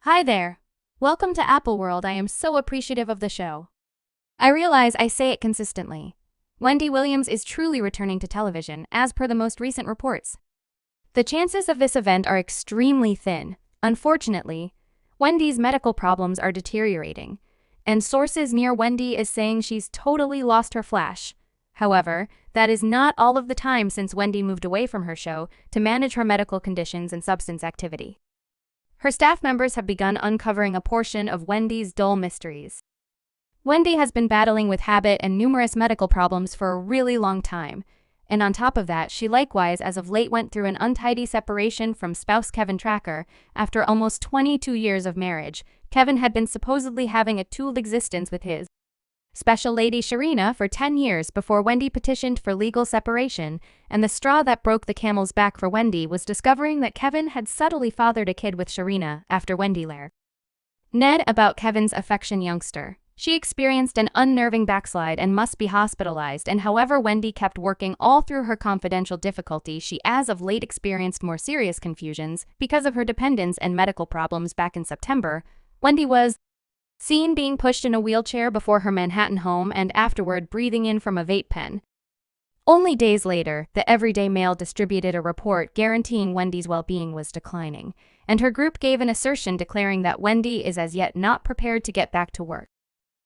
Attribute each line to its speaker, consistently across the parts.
Speaker 1: Hi there. Welcome to Apple World. I am so appreciative of the show. I realize I say it consistently. Wendy Williams is truly returning to television, as per the most recent reports. The chances of this event are extremely thin. Unfortunately, Wendy's medical problems are deteriorating, and sources near Wendy is saying she's totally lost her flash. However, that is not all of the time since Wendy moved away from her show to manage her medical conditions and substance activity. Her staff members have begun uncovering a portion of Wendy's dull mysteries. Wendy has been battling with habit and numerous medical problems for a really long time, and on top of that, she likewise as of late went through an untidy separation from spouse Kevin Tracker. After almost 22 years of marriage, Kevin had been supposedly having a two existence with his special lady Sharina for 10 years before Wendy petitioned for legal separation, and the straw that broke the camel's back for Wendy was discovering that Kevin had subtly fathered a kid with Sharina after Wendy Lair. Ned about Kevin's affection youngster. She experienced an unnerving backslide and must be hospitalized, and however Wendy kept working all through her confidential difficulty, she as of late experienced more serious confusions because of her dependence and medical problems. Back in September, Wendy was seen being pushed in a wheelchair before her Manhattan home and afterward breathing in from a vape pen. Only days later, the Everyday Mail distributed a report guaranteeing Wendy's well-being was declining, and her group gave an assertion declaring that Wendy is as yet not prepared to get back to work.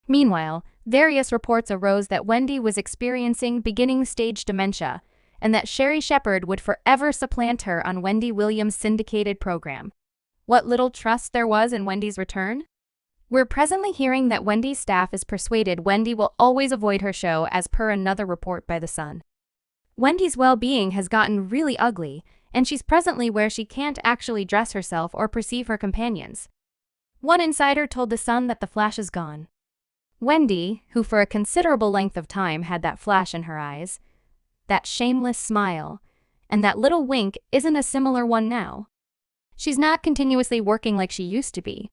Speaker 1: Meanwhile, various reports arose that Wendy was experiencing beginning-stage dementia, and that Sherri Shepherd would forever supplant her on Wendy Williams' syndicated program. What little trust there was in Wendy's return? We're presently hearing that Wendy's staff is persuaded Wendy will always avoid her show, as per another report by The Sun. Wendy's well-being has gotten really ugly, and she's presently where she can't actually dress herself or perceive her companions. One insider told The Sun that the flash is gone. Wendy, who for a considerable length of time had that flash in her eyes, that shameless smile, and that little wink, isn't a similar one now. She's not continuously working like she used to be.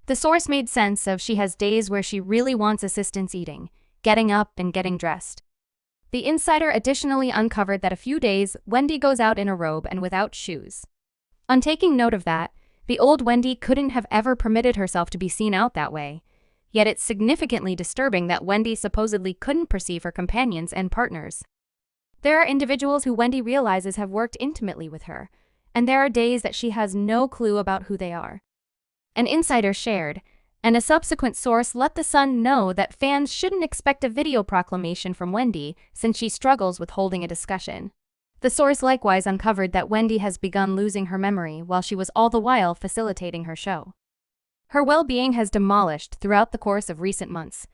Speaker 1: The source made sense of she has days where she really wants assistance eating, getting up and getting dressed. The insider additionally uncovered that a few days, Wendy goes out in a robe and without shoes. On taking note of that, the old Wendy couldn't have ever permitted herself to be seen out that way. Yet it's significantly disturbing that Wendy supposedly couldn't perceive her companions and partners. There are individuals who Wendy realizes have worked intimately with her, and there are days that she has no clue about who they are. An insider shared, and a subsequent source let The Sun know that fans shouldn't expect a video proclamation from Wendy since she struggles with holding a discussion. The source likewise uncovered that Wendy has begun losing her memory while she was all the while facilitating her show. Her well-being has demolished throughout the course of recent months.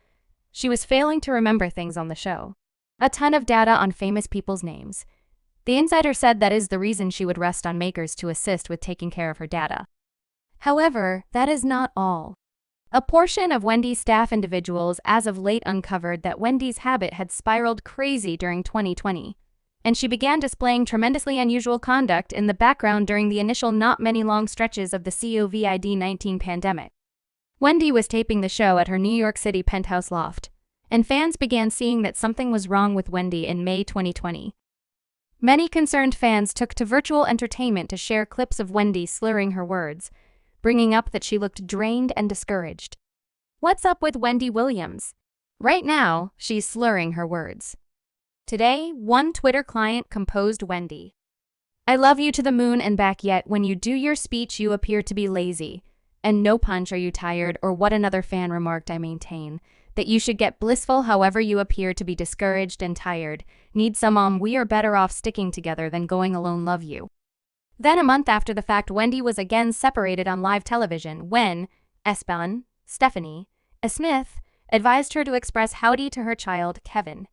Speaker 1: She was failing to remember things on the show. A ton of data on famous people's names. The insider said that is the reason she would rest on makers to assist with taking care of her data. However, that is not all. A portion of Wendy's staff individuals as of late uncovered that Wendy's habit had spiraled crazy during 2020, and she began displaying tremendously unusual conduct in the background during the initial not many long stretches of the COVID-19 pandemic. Wendy was taping the show at her New York City penthouse loft, and fans began seeing that something was wrong with Wendy in May 2020. Many concerned fans took to virtual entertainment to share clips of Wendy slurring her words, bringing up that she looked drained and discouraged. What's up with Wendy Williams? Right now, she's slurring her words. Today, one Twitter client composed Wendy. I love you to the moon and back, yet when you do your speech you appear to be lazy. And no punch, are you tired? Or what another fan remarked, I maintain that you should get blissful, however you appear to be discouraged and tired. Need some we are better off sticking together than going alone, love you. Then a month after the fact, Wendy was again separated on live television when Stephanie Smith advised her to express howdy to her child, Kevin.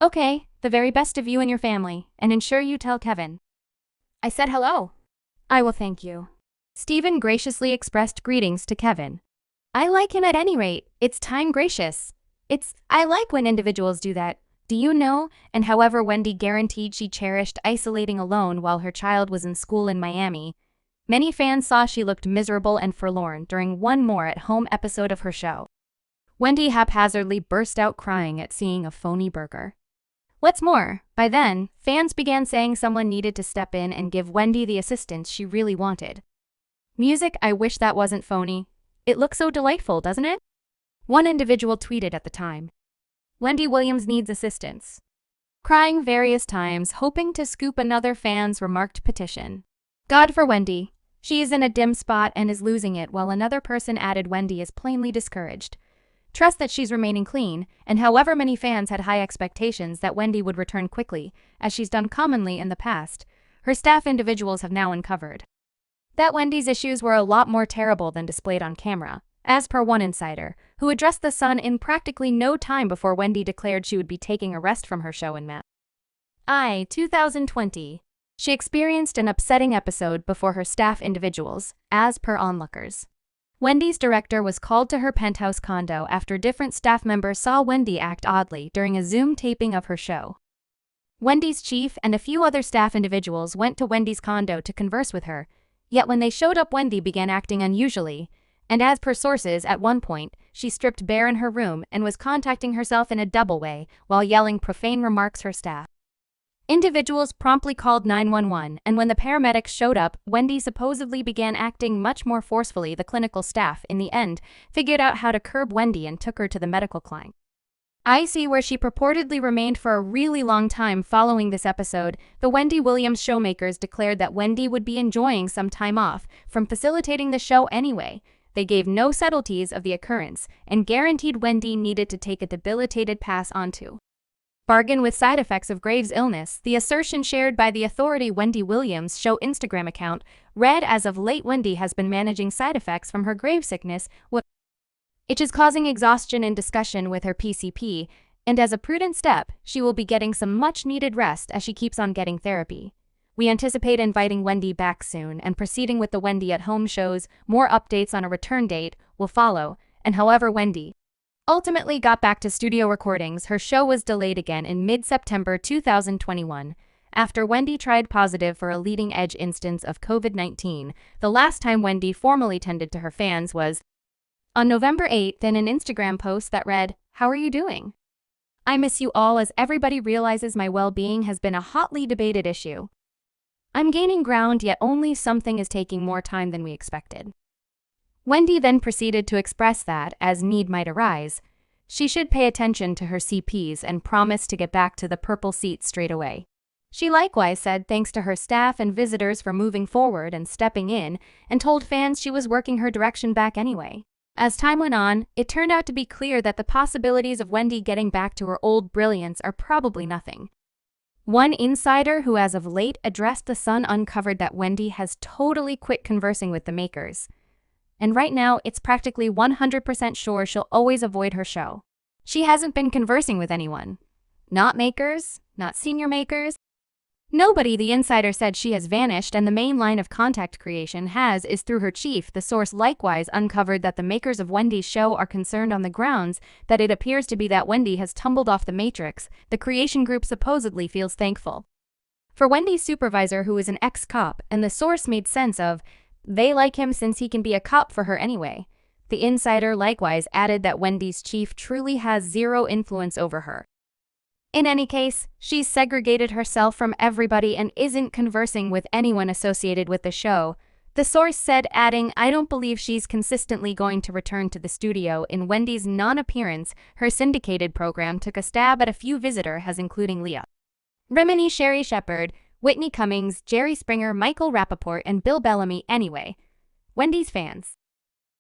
Speaker 1: Okay, the very best of you and your family, and ensure you tell Kevin I said hello. I will, thank you. Stephen graciously expressed greetings to Kevin. I like him at any rate, it's time gracious. I like when individuals do that. Do you know? And however Wendy guaranteed she cherished isolating alone while her child was in school in Miami, many fans saw she looked miserable and forlorn during one more at-home episode of her show. Wendy haphazardly burst out crying at seeing a phony burger. What's more, by then, fans began saying someone needed to step in and give Wendy the assistance she really wanted. Music, I wish that wasn't phony. It looks so delightful, doesn't it? One individual tweeted at the time. Wendy Williams needs assistance. Crying various times, hoping to scoop another fan's remarked petition. God for Wendy. She is in a dim spot and is losing it, while another person added Wendy is plainly discouraged. Trust that she's remaining clean, and however many fans had high expectations that Wendy would return quickly, as she's done commonly in the past, her staff individuals have now uncovered that Wendy's issues were a lot more terrible than displayed on camera, as per one insider, who addressed The Sun in practically no time before Wendy declared she would be taking a rest from her show in May 2020. She experienced an upsetting episode before her staff individuals, as per onlookers. Wendy's director was called to her penthouse condo after different staff members saw Wendy act oddly during a Zoom taping of her show. Wendy's chief and a few other staff individuals went to Wendy's condo to converse with her, yet when they showed up, Wendy began acting unusually, and as per sources, at one point, she stripped bare in her room and was contacting herself in a double way while yelling profane remarks her staff. Individuals promptly called 911, and when the paramedics showed up, Wendy supposedly began acting much more forcefully. The clinical staff, in the end, figured out how to curb Wendy and took her to the medical clinic, where she purportedly remained for a really long time. Following this episode, the Wendy Williams showmakers declared that Wendy would be enjoying some time off from facilitating the show anyway. They gave no subtleties of the occurrence and guaranteed Wendy needed to take a debilitated pass onto bargain with side effects of Graves' illness. The assertion shared by the authority Wendy Williams' show Instagram account read, as of late, Wendy has been managing side effects from her Graves' sickness, which is causing exhaustion in discussion with her PCP, and as a prudent step, she will be getting some much-needed rest as she keeps on getting therapy. We anticipate inviting Wendy back soon and proceeding with the Wendy at Home shows. More updates on a return date will follow, and however Wendy ultimately got back to studio recordings, her show was delayed again in mid-September 2021, after Wendy tried positive for a leading-edge instance of COVID-19. The last time Wendy formally tended to her fans was on November 8th in an Instagram post that read, "How are you doing? I miss you all as everybody realizes my well-being has been a hotly debated issue. I'm gaining ground, yet only something is taking more time than we expected." Wendy then proceeded to express that, as need might arise, she should pay attention to her CPs and promised to get back to the purple seat straight away. She likewise said thanks to her staff and visitors for moving forward and stepping in, and told fans she was working her direction back anyway. As time went on, it turned out to be clear that the possibilities of Wendy getting back to her old brilliance are probably nothing. One insider who as of late addressed The Sun uncovered that Wendy has totally quit conversing with the makers, and right now it's practically 100% sure she'll always avoid her show. She hasn't been conversing with anyone. Not makers, not senior makers. Nobody. The insider said she has vanished, and the main line of contact creation is through her chief. The source likewise uncovered that the makers of Wendy's show are concerned on the grounds that it appears to be that Wendy has tumbled off the matrix. The creation group supposedly feels thankful for Wendy's supervisor, who is an ex-cop, and the source made sense of, they like him since he can be a cop for her anyway. The insider likewise added that Wendy's chief truly has zero influence over her. In any case, she's segregated herself from everybody and isn't conversing with anyone associated with the show, the source said, adding, I don't believe she's consistently going to return to the studio. In Wendy's non-appearance, her syndicated program took a stab at a few visitors, including Leah Remini, Sherry Shepherd, Whitney Cummings, Jerry Springer, Michael Rappaport, and Bill Bellamy. Anyway, Wendy's fans